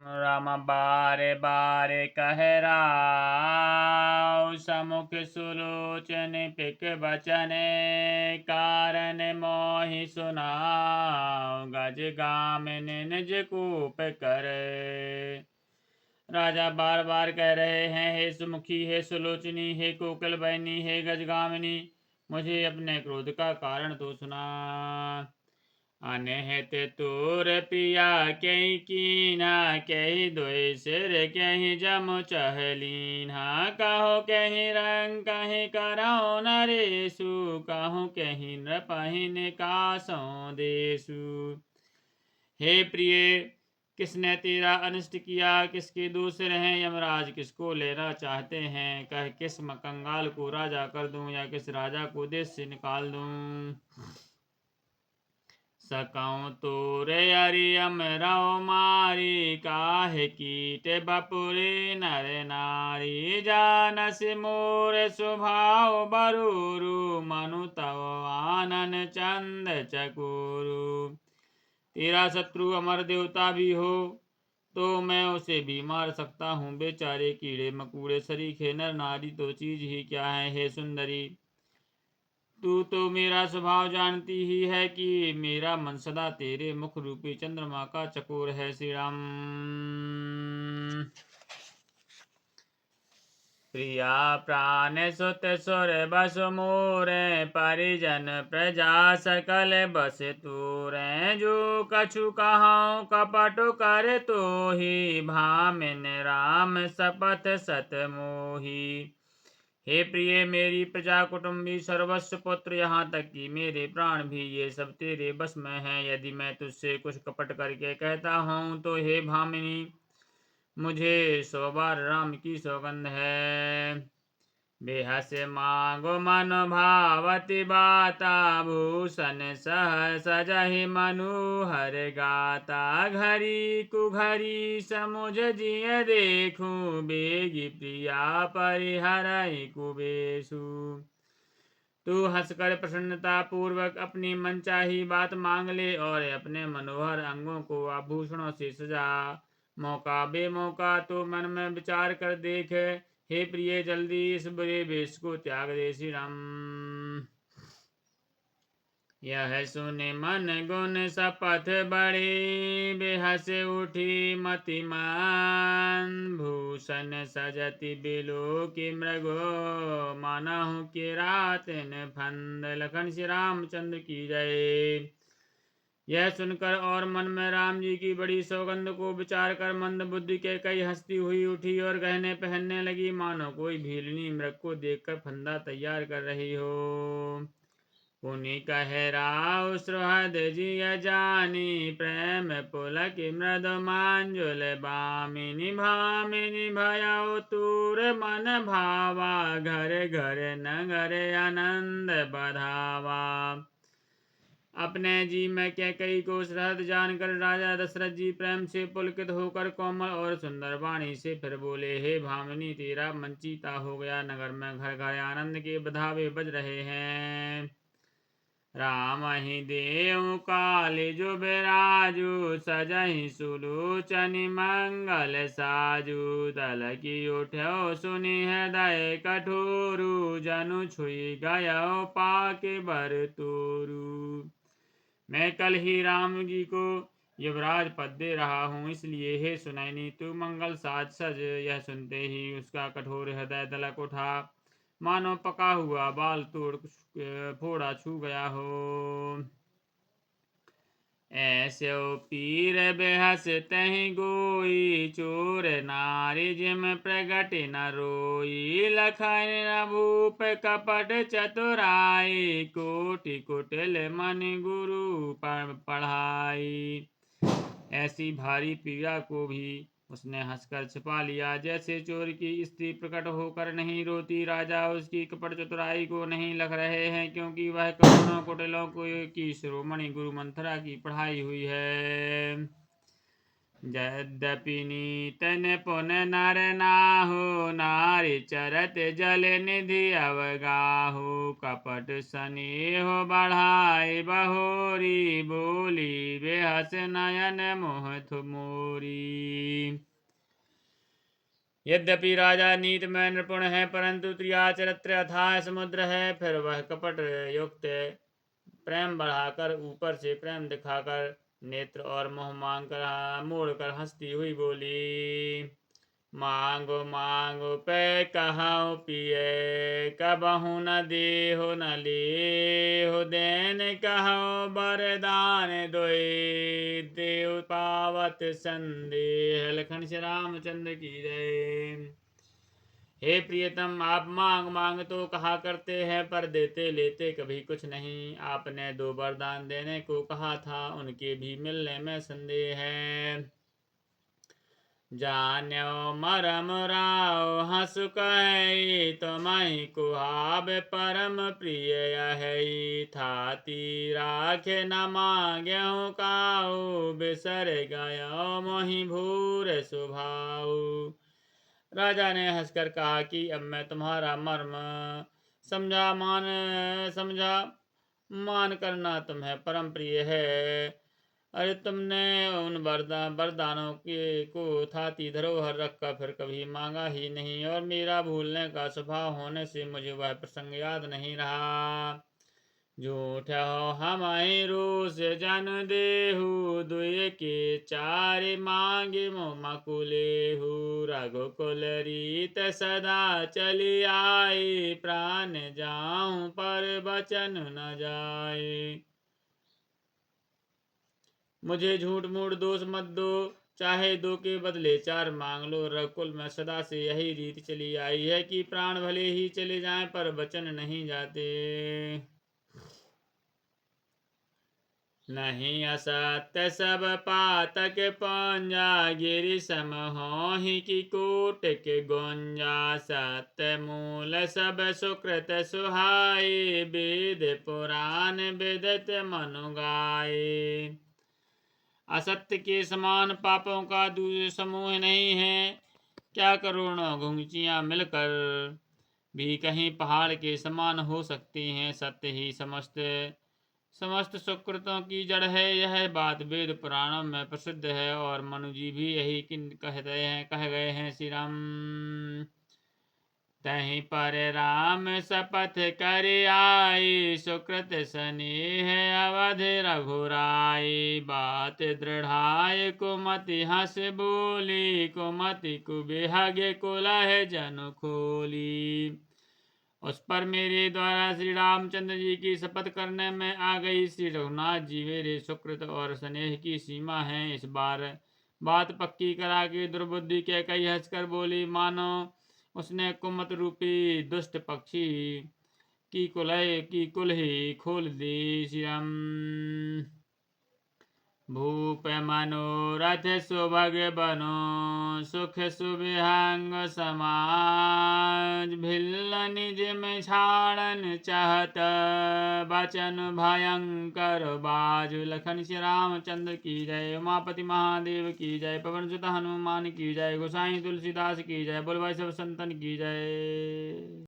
राम बारे बारे कह राव, समुख सुलोचन पिक बचन, कारण मोहि सुनाव, गज गामिन निज कूप कर। राजा बार बार कह रहे हैं, हे सुमुखी, हे सुलोचनी, हे कोकिल बहनी, हे गजगामिनी, मुझे अपने क्रोध का कारण तो सुना। अनहित तोर पिया कही कीना, कही दुई सिर कही जम चहलीना, कहो कही रंग कही करौ नरेशु, कहो कही नृपहि निकासौ देशु। हे प्रिय, किसने तेरा अनिष्ट किया, किसके दूसरे हैं, यमराज किसको लेना चाहते हैं, कह किस कंगाल को राजा कर दूं, या किस राजा को देश से निकाल दूं। सकऊं तोरे अरियम रौ मारी, काहे कीट बपुरे नर नारी, जानस मोर स्वभाव बरूरु, मनु तव आनन चंद चकोरु। तेरा शत्रु अमर देवता भी हो तो मैं उसे भी मार सकता हूँ। बेचारे कीड़े मकूड़े सरीखे नर नारी तो चीज ही क्या है। हे सुंदरी, तू तो मेरा स्वभाव जानती ही है कि मेरा मन सदा तेरे मुख रूपी चंद्रमा का चकोर है। श्री राम। प्रिया प्राण सुत सुर बस मोरे, परिजन प्रजा सकल बस तूरे, जो कछु कहाऊं कपट कर तो ही, भामिन राम सपथ सत मोही। हे प्रिय, मेरी प्रजा कुटुंबी सर्वस्व पुत्र, यहाँ तक कि मेरे प्राण भी, ये सब तेरे बस में है। यदि मैं तुझसे कुछ कपट करके कहता हूँ तो हे भामिनी, मुझे 100 बार राम की सौगंध है। बेहस मांगो मन भावती बाता, भूषण सह सजहि मनोहर गाता, घरी कुघरी समुझ जिय देखूं, बेगी प्रिया परिहरहि कुबेशु। तू हंसकर प्रसन्नता पूर्वक अपनी मनचाही बात मांग ले और अपने मनोहर अंगों को आभूषणों से सजा। मौका बेमौका तो मन में विचार कर देख। हे प्रिय, जल्दी इस बुरे वेश को त्याग दे। श्री राम। यह सुने मन गुण सपथ बड़े, बेहस उठी मतिमान, भूषण सजति बिलो की मृगो, मानहु के रातिन फंद। लखन श्री रामचंद्र की जय। यह सुनकर और मन में राम जी की बड़ी सौगंध को विचार कर मंद बुद्धि के कई हंसती हुई उठी और गहने पहनने लगी, मानो कोई भीलनी मृग को देखकर फंदा तैयार कर रही हो। पुनि कहे राव सुहृद जिय जानी, प्रेम पुलक मृद मांजुल बामिनी, भामिनी भयउ तूर मन भावा, घर घर नगर आनंद बधावा। अपने जी में कैकई को सुहृद जानकर राजा दशरथ जी प्रेम से पुलकित होकर कोमल और सुंदर वाणी से फिर बोले, हे भामिनी, तेरा मन चीता हो गया। नगर में घर घर आनंद के बधावे बज रहे हैं। राम ही देव काल जो बिराजू, सजहि सुलोचनी मंगल साजू, दल की उठ्यो सुनि हृदय कठोरु, जनु छुई गयो पाके बर तोरू। मैं कल ही राम जी को युवराज पद दे रहा हूँ, इसलिए हे सुनैनी, तू मंगल साज सज। यह सुनते ही उसका कठोर हृदय दलक उठा, मानो पका हुआ बाल तोड़ फोड़ा छू गया हो। ऐस्यो पीर बेहस तहि गोई, चोर नारी जिम प्रगट न रोई, लखन न भूप कपट चतुराई, कोटि कुटिल मन गुरु पढ़ाई। ऐसी भारी पीड़ा को भी उसने हंसकर छिपा लिया, जैसे चोर की स्त्री प्रकट होकर नहीं रोती। राजा उसकी कपट चतुराई को नहीं लख रहे हैं, क्योंकि वह करोड़ों कुटिलों की शिरोमणि गुरु मंथरा की पढ़ाई हुई है। यद्यपि नीतन पुन नर नाहु, नारी चरत जल निधि अवगाहु, कपट स्नेह बढ़ाई बहोरी, बोली बेहस नयन मोह मोरी। यद्यपि राजा नीति में निपुण है, परंतु त्रिया चरित्र अथाह समुद्र है। फिर वह कपट युक्त प्रेम बढ़ाकर, ऊपर से प्रेम दिखाकर, नेत्र और मुंह मांग कर मोड़ कर हंसती हुई बोली, मांगो मांगो पे कहाओ पिए, कबहु न देहो न लेहो, देन कहो बरदान दोई, देव पावत संदेह। लखन श्री रामचंद्र की जय। हे प्रियतम, आप मांग मांग तो कहा करते हैं, पर देते लेते कभी कुछ नहीं। आपने 2 वरदान देने को कहा था, उनके भी मिलने में संदेह है। जान्यो मरम राव हंसु कही, तुम्हें कुहाब परम प्रिय है। थाती राखे न मांग्यो काऊ, बिसर गयो मोहि भूर सुभाऊ। राजा ने हंसकर कहा कि अब मैं तुम्हारा मर्म समझा, मान करना तुम्हें परम प्रिय है। अरे तुमने उन वरदानों के को थाती धरोहर रखकर फिर कभी मांगा ही नहीं, और मेरा भूलने का स्वभाव होने से मुझे वह प्रसंग याद नहीं रहा। झूठ हो हमारे रोष जन देहु, दुय के 4 मांगे मकुलेहु। रघुकुल रीत सदा चली आए, प्राण जाऊं पर बचन न जाए। मुझे झूठ मूठ दोष मत दो, चाहे 2 के बदले 4 मांग लो। रघुकुल में सदा से यही रीत चली आई है कि प्राण भले ही चले जाएं, पर वचन नहीं जाते। नहीं असत्य सब पातक पंजा, गिरि सम होहि की कोट के गोंजा। सत्य मूल सब सुकृत सुहाए, वेद पुराण विदित मनु गाए। असत्य के समान पापों का दूसरे समूह नहीं है। क्या करोड़ों घुंघचियां मिलकर भी कहीं पहाड़ के समान हो सकती हैं। सत्य ही समस्त सुकृतों की जड़ है। यह बात वेद पुराणों में प्रसिद्ध है, और मनु जी भी यही कह गए हैं। श्री राम। तहीं पर राम शपथ कर आई, सुकृत स्नेह अवध रघुराई। बात दृढ़ाय कुमति हंस बोली, कुमति कुबेहग कुलह जनु खोली। उस पर मेरे द्वारा श्री रामचंद्र जी की शपथ करने में आ गई। श्री रघुनाथ जी मेरे सुकृत और स्नेह की सीमा हैं। इस बार बात पक्की करा के दुर्बुद्धि कह कई हंसकर बोली, मानो उसने कुमत रूपी दुष्ट पक्षी की कुल ही खोल दी। श्री राम। भूप मनोरथ सुभग बनो, सुख सुविहंग समाज। भिल्ल निज में छाड़न चाहत, बचन भयंकर बाजु। लखन श्री रामचंद्र की जय। उमापति महादेव की जय। पवन सुत हनुमान की जय। गोसाई तुलसीदास की जय। बोल भाई सब संतन की जय।